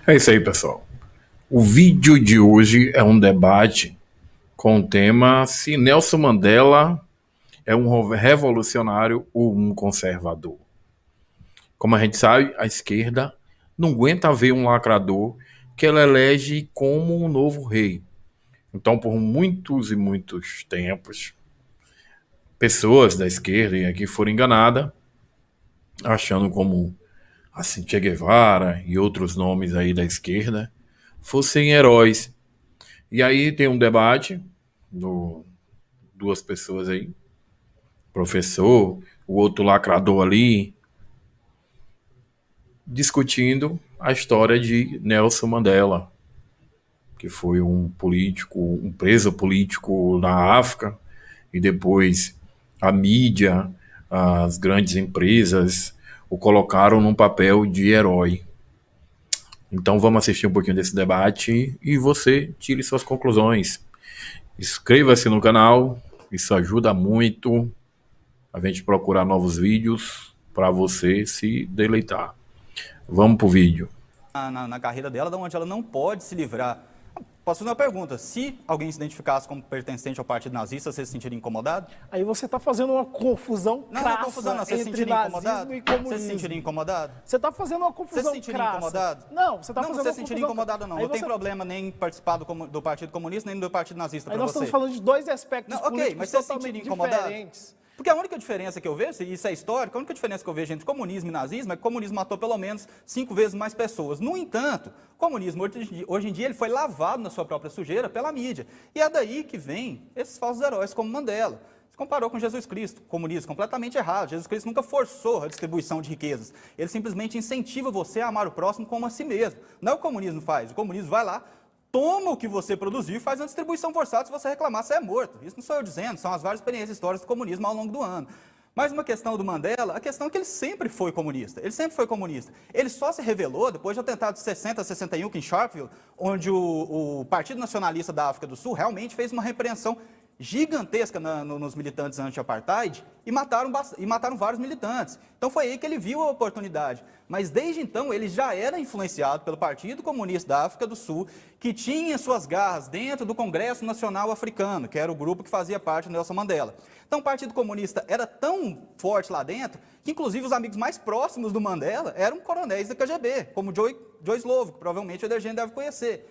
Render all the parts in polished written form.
É isso aí, pessoal. O vídeo de hoje é um debate com o tema se Nelson Mandela é um revolucionário ou um conservador. Como a gente sabe, a esquerda não aguenta ver um lacrador que ela elege como um novo rei. Então, por muitos e muitos tempos, pessoas da esquerda e aqui foram enganadas, achando como assim Che Guevara e outros nomes aí da esquerda fossem heróis. E aí tem um debate do duas pessoas aí, professor, o outro lacrador ali, discutindo a história de Nelson Mandela, que foi um político, um preso político na África, e depois a mídia, as grandes empresas o colocaram num papel de herói. Então vamos assistir um pouquinho desse debate e você tire suas conclusões. Inscreva-se no canal, isso ajuda muito a gente procurar novos vídeos para você se deleitar. Vamos pro vídeo. Na carreira dela, da onde ela não pode se livrar. Posso fazer uma pergunta? Se alguém se identificasse como pertencente ao partido nazista, você se sentiria incomodado? Aí você está fazendo uma confusão Não, crassa não é confusão, não. Você se entre sentiria nazismo incomodado? e comunismo. Você se sentiria incomodado? Você está fazendo uma confusão Você se sentiria crassa. incomodado? Não, você está Não, fazendo você uma se sentiria confusão. incomodado, não. Aí Não tem você... problema nem participar do Partido Comunista, nem do Partido Nazista Aí para nós você. estamos falando de dois aspectos Não, ok, políticos mas você se totalmente sentiria incomodado? diferentes. Porque a única diferença que eu vejo, e isso é histórico, a única diferença que eu vejo entre comunismo e nazismo é que o comunismo matou pelo menos 5 vezes mais pessoas. No entanto, o comunismo hoje em dia ele foi lavado na sua própria sujeira pela mídia. E é daí que vem esses falsos heróis como Mandela. Se comparou com Jesus Cristo, comunismo completamente errado. Jesus Cristo nunca forçou a distribuição de riquezas. Ele simplesmente incentiva você a amar o próximo como a si mesmo. Não é o que o comunismo faz. O comunismo vai lá, toma o que você produziu e faz uma distribuição forçada. Se você reclamar, você é morto. Isso não sou eu dizendo, são as várias experiências históricas do comunismo ao longo do ano. Mas uma questão do Mandela, a questão é que ele sempre foi comunista. Ele sempre foi comunista. Ele só se revelou depois do atentado de 60 a 61, que em Sharpeville, onde o Partido Nacionalista da África do Sul realmente fez uma repreensão gigantesca nos militantes anti-apartheid e mataram vários militantes. Então foi aí que ele viu a oportunidade. Mas desde então ele já era influenciado pelo Partido Comunista da África do Sul, que tinha suas garras dentro do Congresso Nacional Africano, que era o grupo que fazia parte do Nelson Mandela. Então o Partido Comunista era tão forte lá dentro, que inclusive os amigos mais próximos do Mandela eram coronéis da KGB, como Joe Slovo, que provavelmente o Edergênio deve conhecer.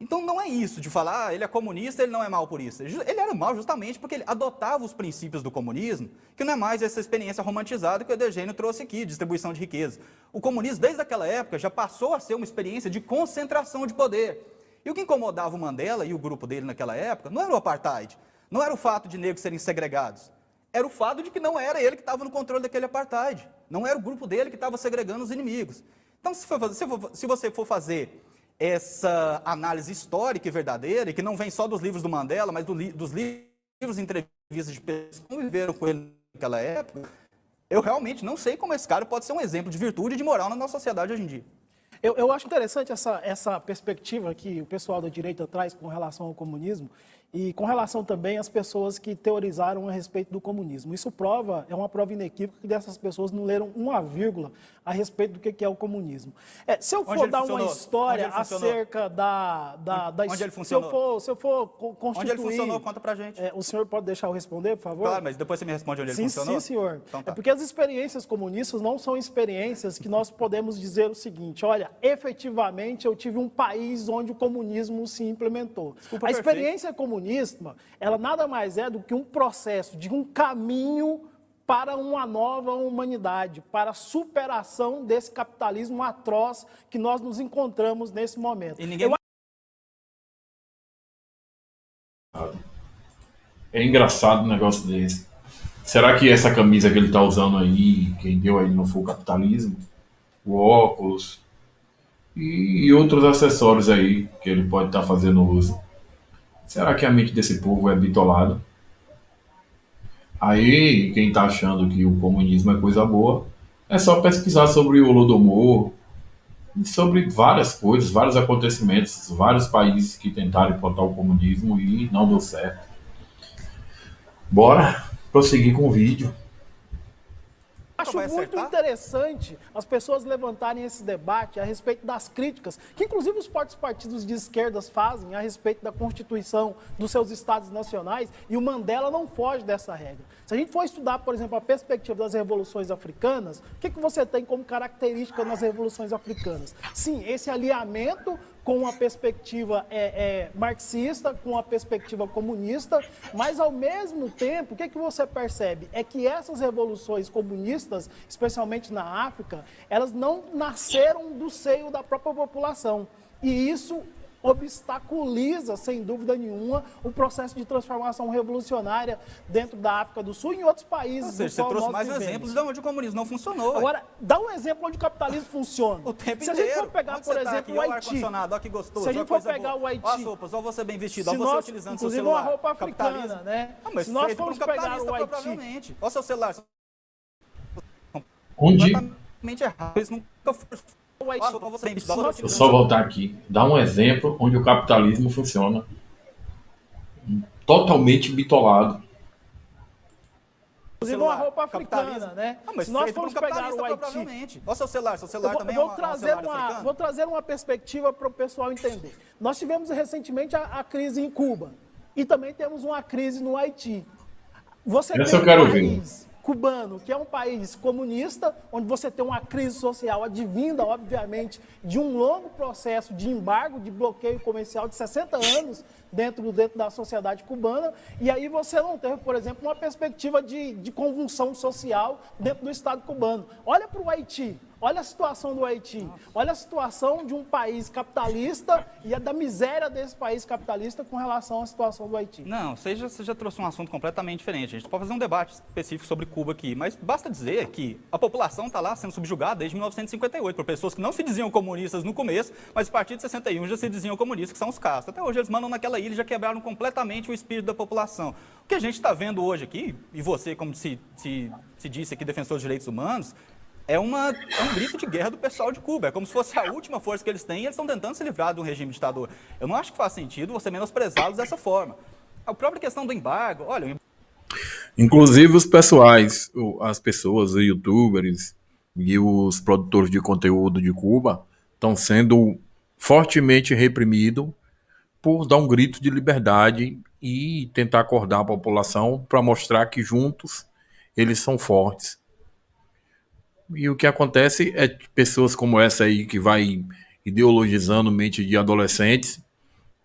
Então não é isso de falar, ele é comunista, ele não é mal por isso. Ele era mal justamente porque ele adotava os princípios do comunismo, que não é mais essa experiência romantizada que o Edergênio trouxe aqui, distribuição de riqueza. O comunismo, desde aquela época, já passou a ser uma experiência de concentração de poder. E o que incomodava o Mandela e o grupo dele naquela época não era o apartheid, não era o fato de negros serem segregados, era o fato de que não era ele que estava no controle daquele apartheid, não era o grupo dele que estava segregando os inimigos. Então, se você for fazer essa análise histórica e verdadeira, e que não vem só dos livros do Mandela, mas dos livros e entrevistas de pessoas que conviveram com ele naquela época, eu realmente não sei como esse cara pode ser um exemplo de virtude e de moral na nossa sociedade hoje em dia. Eu acho interessante essa perspectiva que o pessoal da direita traz com relação ao comunismo e com relação também às pessoas que teorizaram a respeito do comunismo. Isso é uma prova inequívoca que dessas pessoas não leram uma vírgula a respeito do que é o comunismo. Se eu for dar uma história acerca onde ele funcionou? Se eu for constituir... Onde ele funcionou, conta pra gente. O senhor pode deixar eu responder, por favor? Claro, mas depois você me responde onde ele funcionou. Sim, senhor. Então, tá. É porque as experiências comunistas não são experiências que nós podemos dizer o seguinte, olha, efetivamente eu tive um país onde o comunismo se implementou. Desculpa, a experiência comunista, ela nada mais é do que um processo de um caminho para uma nova humanidade, para a superação desse capitalismo atroz que nós nos encontramos nesse momento. E ninguém... É engraçado um negócio desse. Será que essa camisa que ele tá usando aí, quem deu a ele não foi o capitalismo? O óculos e outros acessórios aí que ele pode estar fazendo uso. Será que a mente desse povo é bitolada? Aí, quem tá achando que o comunismo é coisa boa, é só pesquisar sobre o Holodomor, e sobre várias coisas, vários acontecimentos, vários países que tentaram implantar o comunismo e não deu certo. Bora prosseguir com o vídeo. acho muito interessante as pessoas levantarem esse debate a respeito das críticas, que inclusive os próprios partidos de esquerdas fazem a respeito da Constituição dos seus estados nacionais, e o Mandela não foge dessa regra. Se a gente for estudar, por exemplo, a perspectiva das revoluções africanas, o que você tem como característica nas revoluções africanas? Sim, esse alinhamento com uma perspectiva marxista, com uma perspectiva comunista, mas ao mesmo tempo, o que você percebe? É que essas revoluções comunistas, especialmente na África, elas não nasceram do seio da própria população. E isso obstaculiza, sem dúvida nenhuma, o processo de transformação revolucionária dentro da África do Sul e em outros países. Ou seja, você trouxe mais um exemplo de onde o comunismo não funcionou. Agora, dá um exemplo onde o capitalismo funciona. O tempo Se a gente for pegar, por exemplo, o Haiti. Olha que gostoso. Se a gente for pegar o Haiti. Olha as roupas, olha você bem vestido, olha você utilizando seu celular. Inclusive uma roupa africana, né? Mas se nós formos pegar o Haiti. Provavelmente. Olha seu celular. Onde? Completamente errado. Isso nunca foi. Eu só voltar aqui. Dá um exemplo onde o capitalismo funciona. Totalmente bitolado. Inclusive uma roupa africana, né? Se nós formos pegar o Haiti. Olha seu celular também vou trazer uma perspectiva para o pessoal entender. Nós tivemos recentemente a crise em Cuba e também temos uma crise no Haiti. Você Essa eu quero ver. Cubano, que é um país comunista, onde você tem uma crise social advinda, obviamente, de um longo processo de embargo, de bloqueio comercial de 60 anos dentro da sociedade cubana, e aí você não teve, por exemplo, uma perspectiva de convulsão social dentro do Estado cubano. Olha para o Haiti. Olha a situação do Haiti, olha a situação de um país capitalista e a da miséria desse país capitalista com relação à situação do Haiti. Não, você já trouxe um assunto completamente diferente. A gente pode fazer um debate específico sobre Cuba aqui, mas basta dizer que a população está lá sendo subjugada desde 1958 por pessoas que não se diziam comunistas no começo, mas a partir de 61 já se diziam comunistas, que são os castas. Até hoje eles mandam naquela ilha e já quebraram completamente o espírito da população. O que a gente está vendo hoje aqui, e você, como se disse aqui, defensor dos direitos humanos, é um grito de guerra do pessoal de Cuba. É como se fosse a última força que eles têm e eles estão tentando se livrar de um regime ditador. Eu não acho que faz sentido você menosprezá-los dessa forma. A própria questão do embargo, olha... Inclusive os pessoais, as pessoas, os youtubers e os produtores de conteúdo de Cuba estão sendo fortemente reprimidos por dar um grito de liberdade e tentar acordar a população para mostrar que juntos eles são fortes. E o que acontece é pessoas como essa aí que vai ideologizando mente de adolescentes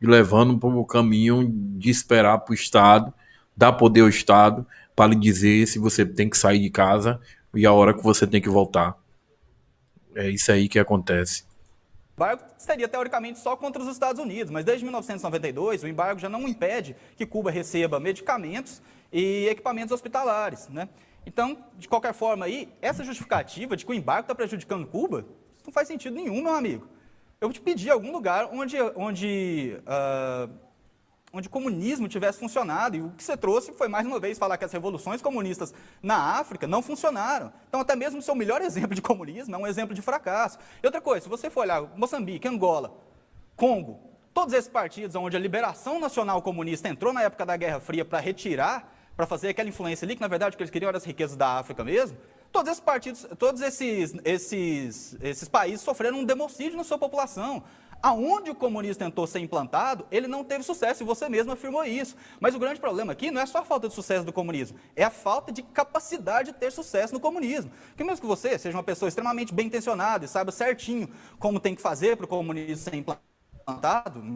e levando para o caminho de esperar para o Estado, dar poder ao Estado para lhe dizer se você tem que sair de casa e a hora que você tem que voltar. É isso aí que acontece. O embargo seria teoricamente só contra os Estados Unidos, mas desde 1992 o embargo já não impede que Cuba receba medicamentos e equipamentos hospitalares, né? Então, de qualquer forma aí, essa justificativa de que o embargo está prejudicando Cuba, isso não faz sentido nenhum, meu amigo. Eu vou te pedir algum lugar onde o comunismo tivesse funcionado, e o que você trouxe foi, mais uma vez, falar que as revoluções comunistas na África não funcionaram. Então, até mesmo o seu melhor exemplo de comunismo é um exemplo de fracasso. E outra coisa, se você for olhar Moçambique, Angola, Congo, todos esses partidos onde a Liberação Nacional Comunista entrou na época da Guerra Fria para retirar, para fazer aquela influência ali, que na verdade o que eles queriam era as riquezas da África mesmo, todos esses partidos, todos esses países sofreram um democídio na sua população. Aonde o comunismo tentou ser implantado, ele não teve sucesso, e você mesmo afirmou isso. Mas o grande problema aqui não é só a falta de sucesso do comunismo, é a falta de capacidade de ter sucesso no comunismo. Porque mesmo que você seja uma pessoa extremamente bem intencionada e saiba certinho como tem que fazer para o comunismo ser implantado,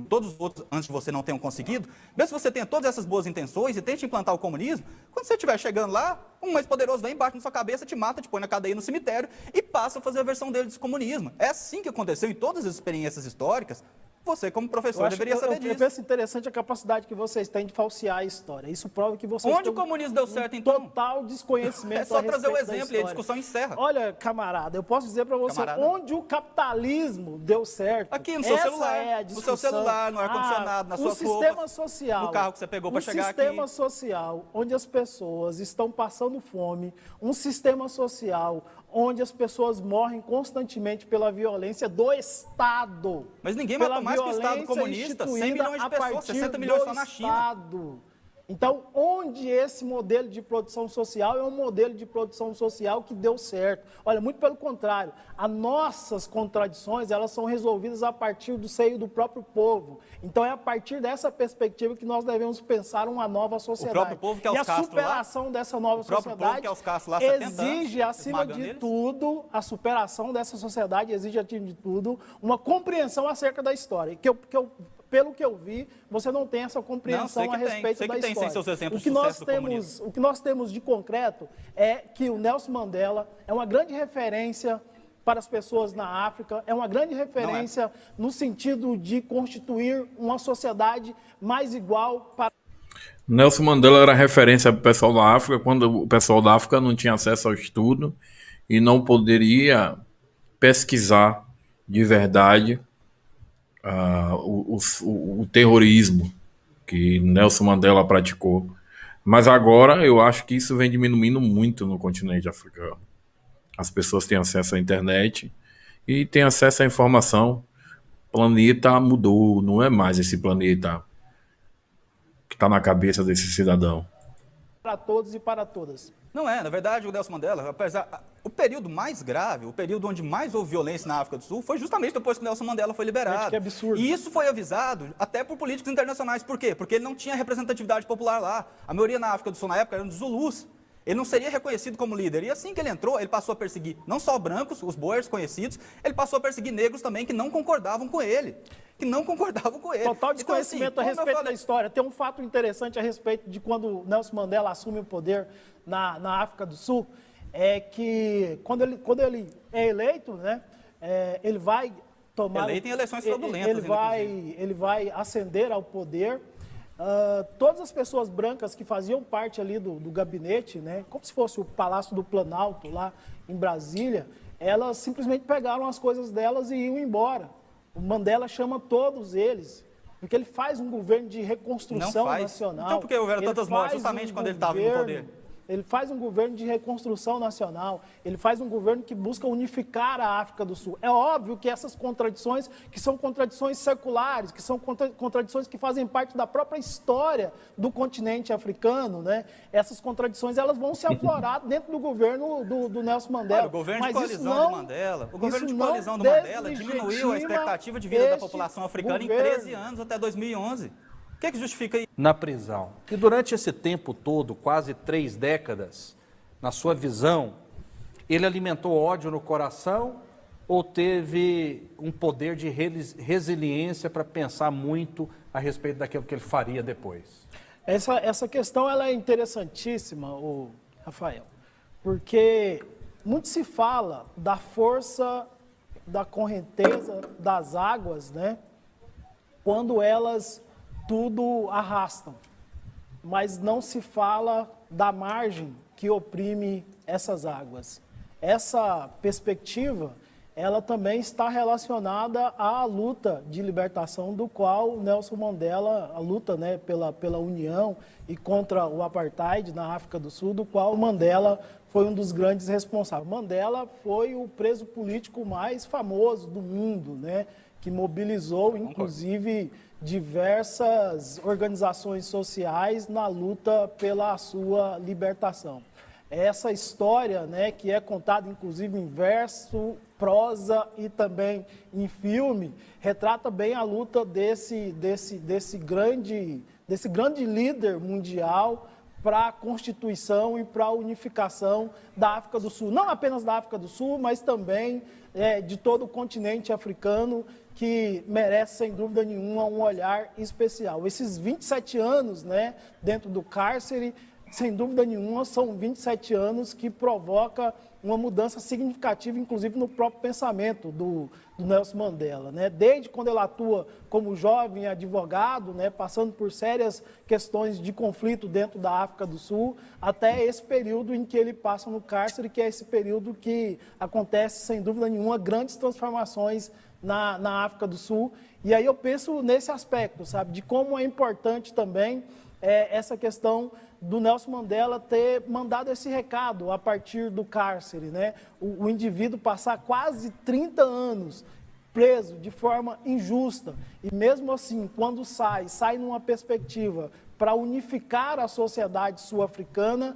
todos os outros antes de você não tenham conseguido, mesmo que você tenha todas essas boas intenções e tente implantar o comunismo, quando você estiver chegando lá, um mais poderoso vem, bate na sua cabeça, te mata, te põe na cadeia no cemitério e passa a fazer a versão dele de comunismo. É assim que aconteceu em todas as experiências históricas. Você, como professor, deveria saber disso. Eu penso interessante a capacidade que vocês têm de falsear a história. Isso prova que vocês Onde o comunismo deu certo, então? Total desconhecimento. É só trazer o exemplo e a discussão encerra. Olha, camarada, eu posso dizer para você, onde o capitalismo deu certo. Aqui no seu celular, no seu celular, no ar-condicionado, na sua roupa, sistema social, no carro que você pegou para chegar aqui. Um sistema social onde as pessoas estão passando fome, um sistema social onde as pessoas morrem constantemente pela violência do Estado. Mas ninguém mata mais que o Estado comunista, 100 milhões de pessoas, 60 milhões só na China. Então, onde esse modelo de produção social é um modelo de produção social que deu certo? Olha, muito pelo contrário, as nossas contradições, elas são resolvidas a partir do seio do próprio povo. Então, é a partir dessa perspectiva que nós devemos pensar uma nova sociedade. O próprio povo que é os e a Castro superação lá, dessa nova sociedade que é os Castro lá, 70 exige, anos, acima de eles. tudo, a superação dessa sociedade exige, acima de tudo, uma compreensão acerca da história. Pelo que eu vi, você não tem essa compreensão a respeito da história. Seus exemplos O que nós temos de concreto é que o Nelson Mandela é uma grande referência para as pessoas na África, é uma grande referência no sentido de constituir uma sociedade mais igual para... Nelson Mandela era referência para o pessoal da África, quando o pessoal da África não tinha acesso ao estudo e não poderia pesquisar de verdade o terrorismo que Nelson Mandela praticou. Mas agora eu acho que isso vem diminuindo muito no continente africano. As pessoas têm acesso à internet e têm acesso à informação. O planeta mudou, não é mais esse planeta que está na cabeça desse cidadão. Para todos e para todas. Não é, na verdade, o Nelson Mandela, o período mais grave, o período onde mais houve violência na África do Sul, foi justamente depois que o Nelson Mandela foi liberado. Que absurdo. E isso foi avisado até por políticos internacionais. Por quê? Porque ele não tinha representatividade popular lá. A maioria na África do Sul, na época, eram dos Zulus. Ele não seria reconhecido como líder. E assim que ele entrou, ele passou a perseguir não só brancos, os boers conhecidos, ele passou a perseguir negros também que não concordavam com ele. Total desconhecimento a respeito da história. Tem um fato interessante a respeito de quando Nelson Mandela assume o poder na África do Sul, é que quando ele é eleito, né, ele vai tomar... Eleito em eleições fraudulentas. Ele vai ascender ao poder. Todas as pessoas brancas que faziam parte ali do gabinete, né, como se fosse o Palácio do Planalto lá em Brasília, elas simplesmente pegaram as coisas delas e iam embora. O Mandela chama todos eles, porque ele faz um governo de reconstrução nacional. Então por que houveram tantas mortes justamente quando ele estava no poder? Ele faz um governo de reconstrução nacional, ele faz um governo que busca unificar a África do Sul. É óbvio que essas contradições, que são contradições seculares, que são contradições que fazem parte da própria história do continente africano, né? Essas contradições elas vão se aflorar dentro do governo do Nelson Mandela. Olha, o governo de coalizão de Mandela, o governo de coalizão do Mandela diminuiu a expectativa de vida da população africana em 13 anos até 2011. O que justifica isso? Na prisão. Que durante esse tempo todo, quase 3 décadas, na sua visão, ele alimentou ódio no coração ou teve um poder de resiliência para pensar muito a respeito daquilo que ele faria depois? Essa questão ela é interessantíssima, Rafael, porque muito se fala da força da correnteza das águas, né? Quando elas tudo arrastam, mas não se fala da margem que oprime essas águas. Essa perspectiva, ela também está relacionada à luta de libertação do qual Nelson Mandela, a luta, né, pela união e contra o apartheid na África do Sul, do qual Mandela foi um dos grandes responsáveis. Mandela foi o preso político mais famoso do mundo, né, que mobilizou, inclusive, diversas organizações sociais na luta pela sua libertação. Essa história, né, que é contada, inclusive, em verso, prosa e também em filme, retrata bem a luta desse grande líder mundial para a constituição e para a unificação da África do Sul. Não apenas da África do Sul, mas também de todo o continente africano, que merece, sem dúvida nenhuma, um olhar especial. Esses 27 anos, né, dentro do cárcere, sem dúvida nenhuma, são 27 anos que provoca uma mudança significativa, inclusive no próprio pensamento do Nelson Mandela, né? Desde quando ele atua como jovem advogado, né, passando por sérias questões de conflito dentro da África do Sul, até esse período em que ele passa no cárcere, que é esse período que acontece, sem dúvida nenhuma, grandes transformações na África do Sul. E aí eu penso nesse aspecto, sabe, de como é importante também essa questão do Nelson Mandela ter mandado esse recado a partir do cárcere, né? O indivíduo passar quase 30 anos preso de forma injusta e mesmo assim, quando sai numa perspectiva para unificar a sociedade sul-africana,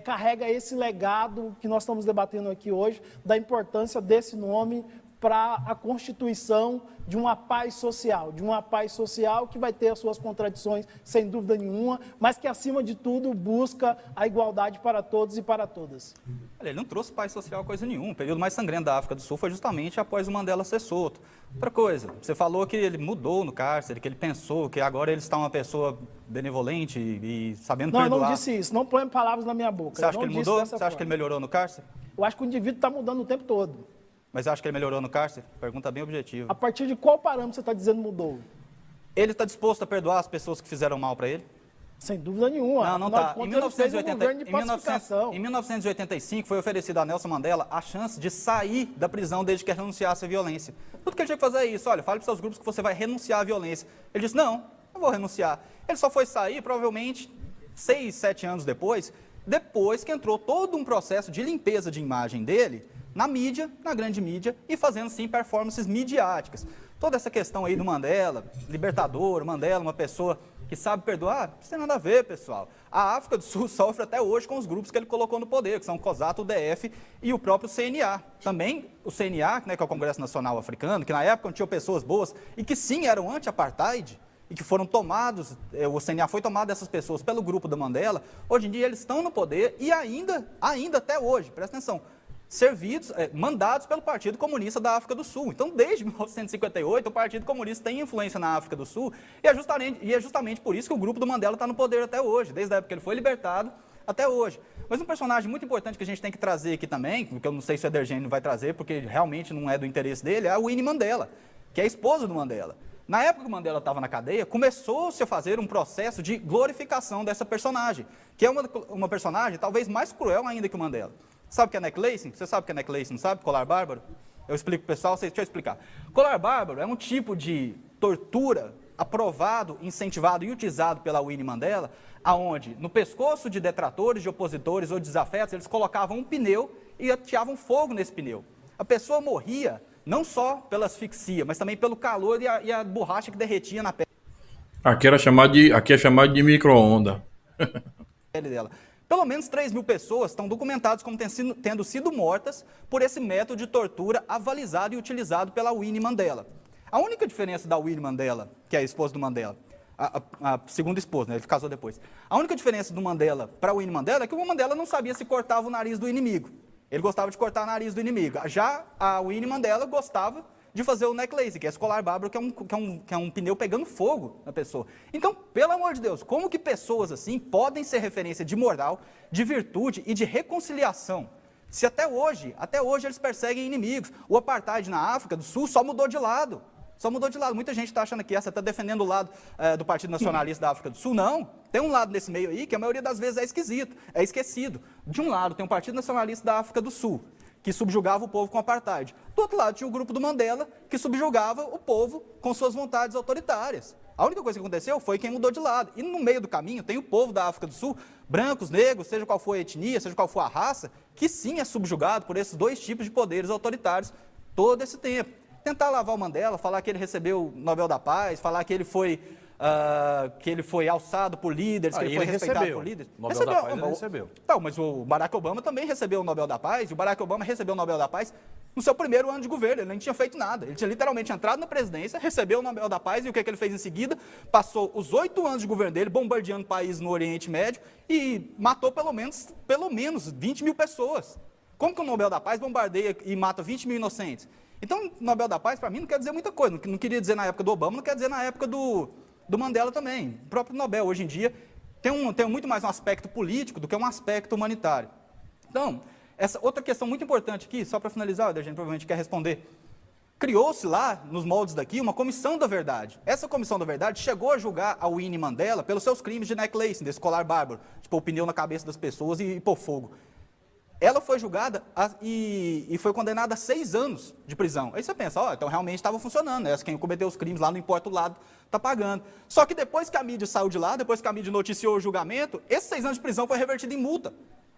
carrega esse legado que nós estamos debatendo aqui hoje, da importância desse nome para a constituição de uma paz social, que vai ter as suas contradições, sem dúvida nenhuma, mas que, acima de tudo, busca a igualdade para todos e para todas. Olha, ele não trouxe paz social coisa nenhuma. O período mais sangrento da África do Sul foi justamente após o Mandela ser solto. Outra coisa, você falou que ele mudou no cárcere, que ele pensou que agora ele está uma pessoa benevolente e sabendo perdoar. Não, eu não disse isso. Não põe palavras na minha boca. Você acha que ele mudou? Você acha que ele melhorou no cárcere? Eu acho que o indivíduo está mudando o tempo todo. Mas acha que ele melhorou no cárcere? Pergunta bem objetiva. A partir de qual parâmetro você está dizendo mudou? Ele está disposto a perdoar as pessoas que fizeram mal para ele? Sem dúvida nenhuma. Não está. Em 1985 foi oferecido a Nelson Mandela a chance de sair da prisão desde que renunciasse à violência. Tudo que ele tinha que fazer é isso. Olha, fale para os seus grupos que você vai renunciar à violência. Ele disse, não vou renunciar. Ele só foi sair, provavelmente, 6, 7 anos depois que entrou todo um processo de limpeza de imagem dele na mídia, na grande mídia, e fazendo, sim, performances midiáticas. Toda essa questão aí do Mandela, libertador, Mandela, uma pessoa que sabe perdoar, isso tem nada a ver, pessoal. A África do Sul sofre até hoje com os grupos que ele colocou no poder, que são o COSATU, o DF e o próprio CNA. Também o CNA, né, que é o Congresso Nacional Africano, que na época não tinha pessoas boas e que sim eram anti-apartheid, e que foram tomados, o CNA foi tomado dessas pessoas pelo grupo da Mandela, hoje em dia eles estão no poder e ainda até hoje, presta atenção, mandados pelo Partido Comunista da África do Sul. Então, desde 1958, o Partido Comunista tem influência na África do Sul e é justamente por isso que o grupo do Mandela está no poder até hoje, desde a época que ele foi libertado até hoje. Mas um personagem muito importante que a gente tem que trazer aqui também, que eu não sei se o Edergênio vai trazer, porque realmente não é do interesse dele, é a Winnie Mandela, que é a esposa do Mandela. Na época que o Mandela estava na cadeia, começou-se a fazer um processo de glorificação dessa personagem, que é uma personagem talvez mais cruel ainda que o Mandela. Sabe o que é necklacing? Você sabe o que é necklacing, não sabe? Colar bárbaro? Eu explico para o pessoal, deixa eu explicar. Colar bárbaro é um tipo de tortura aprovado, incentivado e utilizado pela Winnie Mandela, aonde no pescoço de detratores, de opositores ou desafetos, eles colocavam um pneu e ateavam fogo nesse pneu. A pessoa morria não só pela asfixia, mas também pelo calor e a borracha que derretia na pele Aqui é chamado de micro-ondas. dela. Pelo menos 3.000 pessoas estão documentadas como tendo sido mortas por esse método de tortura avalizado e utilizado pela Winnie Mandela. A única diferença da Winnie Mandela, que é a esposa do Mandela, a segunda esposa, né, ele casou depois. A única diferença do Mandela para a Winnie Mandela é que o Mandela não sabia se cortava o nariz do inimigo. Ele gostava de cortar o nariz do inimigo. Já a Winnie Mandela gostava de fazer o necklace, que é esse colar bárbaro, que é um pneu pegando fogo na pessoa. Então, pelo amor de Deus, como que pessoas assim podem ser referência de moral, de virtude e de reconciliação? Se até hoje eles perseguem inimigos. O apartheid na África do Sul só mudou de lado. Muita gente está achando que você está defendendo o lado do Partido Nacionalista da África do Sul. Não, tem um lado nesse meio aí que a maioria das vezes é esquecido. De um lado tem o Partido Nacionalista da África do Sul, que subjugava o povo com o apartheid. Do outro lado tinha o grupo do Mandela, que subjugava o povo com suas vontades autoritárias. A única coisa que aconteceu foi quem mudou de lado. E no meio do caminho tem o povo da África do Sul, brancos, negros, seja qual for a etnia, seja qual for a raça, que sim é subjugado por esses dois tipos de poderes autoritários todo esse tempo. Tentar lavar o Mandela, falar que ele recebeu o Nobel da Paz, falar que ele foi alçado por líderes, que ele foi respeitado por líderes. O Nobel da Paz ele recebeu. Não, mas o Barack Obama também recebeu o Nobel da Paz, e o Barack Obama recebeu o Nobel da Paz no seu primeiro ano de governo, ele nem tinha feito nada. Ele tinha literalmente entrado na presidência, recebeu o Nobel da Paz, e o que ele fez em seguida? Passou os 8 anos de governo dele bombardeando países no Oriente Médio e matou pelo menos 20.000 pessoas. Como que o Nobel da Paz bombardeia e mata 20.000 inocentes? Então, o Nobel da Paz, para mim, não quer dizer muita coisa. Não queria dizer na época do Obama, não quer dizer na época do Mandela também. O próprio Nobel, hoje em dia, tem muito mais um aspecto político do que um aspecto humanitário. Então, essa outra questão muito importante aqui, só para finalizar, a gente provavelmente quer responder. Criou-se lá, nos moldes daqui, uma comissão da verdade. Essa comissão da verdade chegou a julgar a Winnie Mandela pelos seus crimes de necklacing, desse colar bárbaro, de pôr o pneu na cabeça das pessoas e pôr fogo. Ela foi julgada e foi condenada a 6 anos de prisão. Aí você pensa, então realmente estava funcionando, né? Quem cometeu os crimes lá, não importa o lado, está pagando. Só que depois que a mídia saiu de lá, depois que a mídia noticiou o julgamento, esses 6 anos de prisão foi revertido em multa.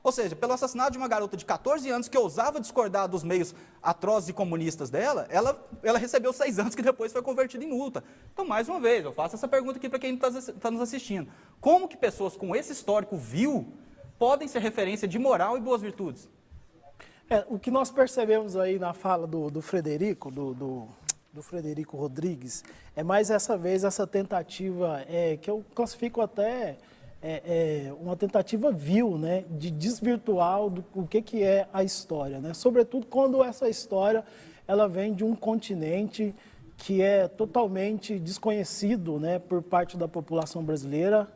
Ou seja, pelo assassinato de uma garota de 14 anos que ousava discordar dos meios atrozes e comunistas dela, ela recebeu 6 anos que depois foi convertida em multa. Então, mais uma vez, eu faço essa pergunta aqui para quem está nos assistindo. Como que pessoas com esse histórico vil podem ser referência de moral e boas virtudes? O que nós percebemos aí na fala do Frederico, do Frederico Rodrigues, é mais essa vez essa tentativa, que eu classifico até uma tentativa vil, né, de desvirtuar o que é a história, né? Sobretudo quando essa história ela vem de um continente que é totalmente desconhecido, né, por parte da população brasileira,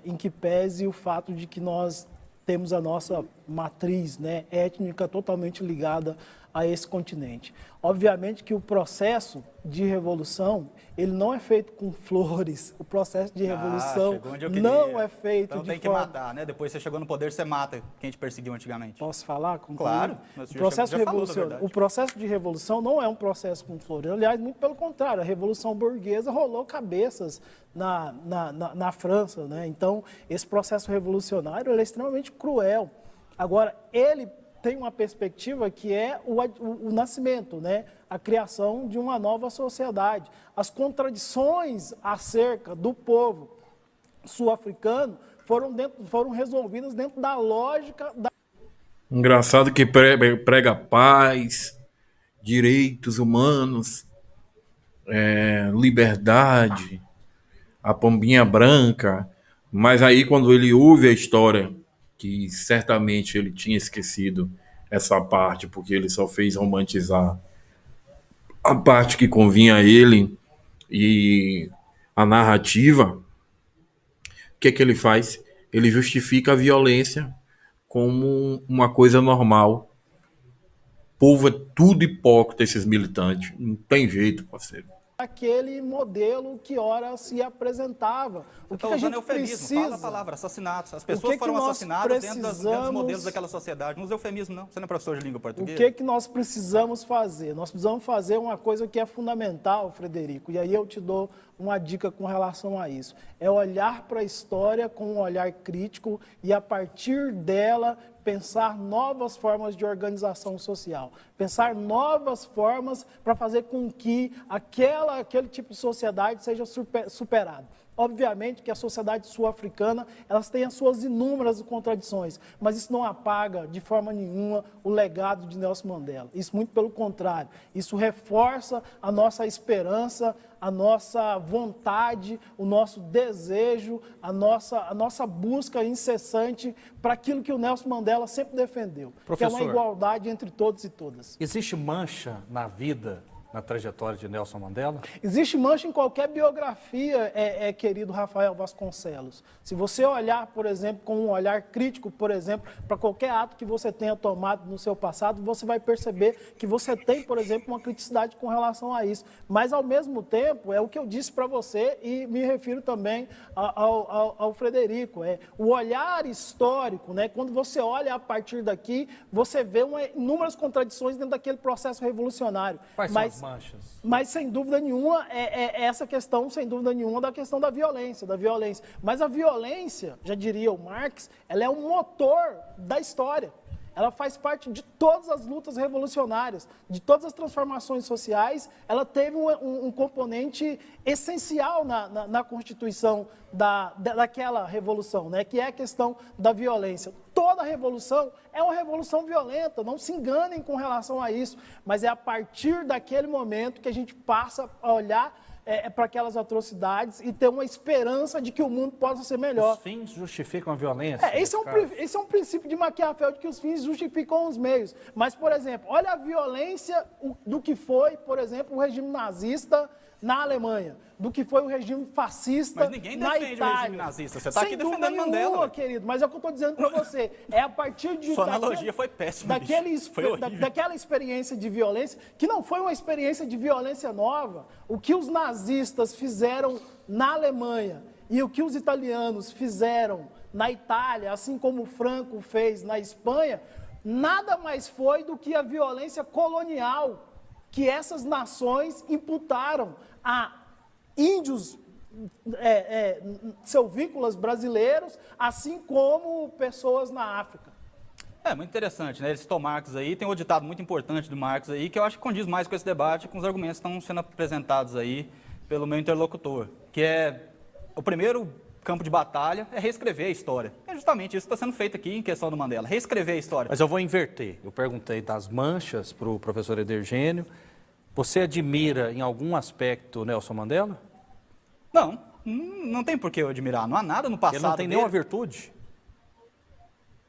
em que pese o fato de que nós temos a nossa matriz, né, étnica totalmente ligada a esse continente. Obviamente que o processo de revolução, ele não é feito com flores. O processo de revolução não é feito então, de tem que matar, né? Depois você chegou no poder, você mata quem te perseguiu antigamente. Posso falar? Claro. O processo de revolução não é um processo com flores. Aliás, muito pelo contrário, a Revolução Burguesa rolou cabeças na França, né? Então, esse processo revolucionário ele é extremamente cruel. Agora, ele tem uma perspectiva que é o nascimento, né? A criação de uma nova sociedade. As contradições acerca do povo sul-africano foram resolvidas dentro da lógica da... Engraçado que prega paz, direitos humanos, liberdade, a pombinha branca, mas aí quando ele ouve a história, que certamente ele tinha esquecido essa parte, porque ele só fez romantizar a parte que convinha a ele e a narrativa, o que é que ele faz? Ele justifica a violência como uma coisa normal. O povo é tudo hipócrita, esses militantes. Não tem jeito, parceiro. Aquele modelo que ora se apresentava. O que a gente precisa? Fala a palavra, assassinatos. As pessoas foram assassinadas dentro dos modelos daquela sociedade. Não usa eufemismo, não. Você não é professor de língua portuguesa. O que nós precisamos fazer? Nós precisamos fazer uma coisa que é fundamental, Frederico, e aí eu te dou uma dica com relação a isso. É olhar para a história com um olhar crítico e, a partir dela, pensar novas formas de organização social, pensar novas formas para fazer com que aquele tipo de sociedade seja superado. Obviamente que a sociedade sul-africana, elas têm as suas inúmeras contradições, mas isso não apaga de forma nenhuma o legado de Nelson Mandela. Isso muito pelo contrário, isso reforça a nossa esperança, a nossa vontade, o nosso desejo, a nossa busca incessante para aquilo que o Nelson Mandela sempre defendeu, Professor, que é uma igualdade entre todos e todas. Existe mancha na vida, na trajetória de Nelson Mandela? Existe mancha em qualquer biografia, querido Rafael Vasconcelos. Se você olhar, por exemplo, com um olhar crítico, por exemplo, para qualquer ato que você tenha tomado no seu passado, você vai perceber que você tem, por exemplo, uma criticidade com relação a isso. Mas, ao mesmo tempo, é o que eu disse para você e me refiro também ao Frederico. O olhar histórico, né? Quando você olha a partir daqui, você vê inúmeras contradições dentro daquele processo revolucionário. Quais são as manchas? Mas, sem dúvida nenhuma, essa questão, sem dúvida nenhuma, da questão da violência. Mas a violência, já diria o Marx, ela é um motor da história. Ela faz parte de todas as lutas revolucionárias, de todas as transformações sociais. Ela teve um componente essencial na constituição daquela revolução, né? Que é a questão da violência. Toda revolução é uma revolução violenta, não se enganem com relação a isso, mas é a partir daquele momento que a gente passa a olhar para aquelas atrocidades e ter uma esperança de que o mundo possa ser melhor. Os fins justificam a violência? Esse é um princípio de Maquiavel, de que os fins justificam os meios. Mas, por exemplo, olha a violência do que foi, por exemplo, o regime nazista na Alemanha, do que foi o regime fascista na Itália. Mas ninguém defende o regime nazista, você está aqui defendendo Mandela. Nenhuma, querido, mas é o que eu estou dizendo para você. É a partir de... Sua analogia foi péssima, daquela experiência de violência, que não foi uma experiência de violência nova. O que os nazistas fizeram na Alemanha e o que os italianos fizeram na Itália, assim como o Franco fez na Espanha, nada mais foi do que a violência colonial que essas nações imputaram a índios silvícolas brasileiros, assim como pessoas na África. É muito interessante, né? Ele citou Marx aí, tem um ditado muito importante do Marx aí, que eu acho que condiz mais com esse debate, com os argumentos que estão sendo apresentados aí pelo meu interlocutor, que é o primeiro campo de batalha é reescrever a história. É justamente isso que está sendo feito aqui em questão do Mandela, reescrever a história. Mas eu vou inverter. Eu perguntei das manchas para o professor Edergênio. Você admira em algum aspecto Nelson Mandela? Não, não tem por que eu admirar, não há nada no passado Ele não tem dele. nenhuma virtude?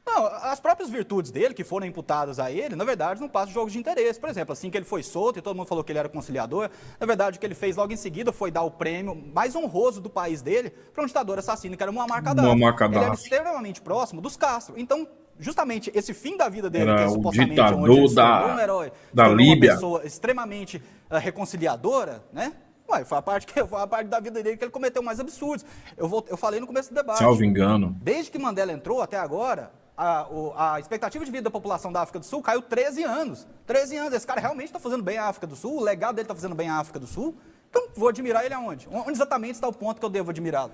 Não, as próprias virtudes dele, que foram imputadas a ele, na verdade, não passam de jogos de interesse. Por exemplo, assim que ele foi solto e todo mundo falou que ele era conciliador, na verdade, o que ele fez logo em seguida foi dar o prêmio mais honroso do país dele para um ditador assassino, que era Muammar Gaddafi. Muammar Ele era Gaddafi. extremamente próximo dos Castro. Então, justamente esse fim da vida dele, Era que é o supostamente ditador onde ele se tornou um herói, se da tornou Líbia. uma pessoa extremamente reconciliadora, né? Ué, foi a parte da vida dele que ele cometeu mais absurdos. Eu falei no começo do debate. Salvo engano. Desde que Mandela entrou até agora, a expectativa de vida da população da África do Sul caiu 13 anos. 13 anos. Esse cara realmente está fazendo bem à África do Sul, o legado dele está fazendo bem à África do Sul. Então, vou admirar ele aonde? Onde exatamente está o ponto que eu devo admirá-lo?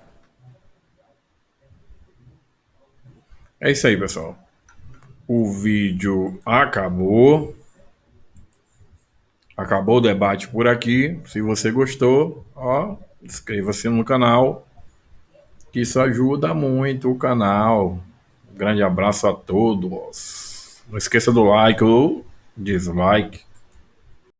É isso aí, pessoal. O vídeo acabou. Acabou o debate por aqui. Se você gostou, ó, inscreva-se no canal, que isso ajuda muito o canal. Um grande abraço a todos. Não esqueça do like ou dislike.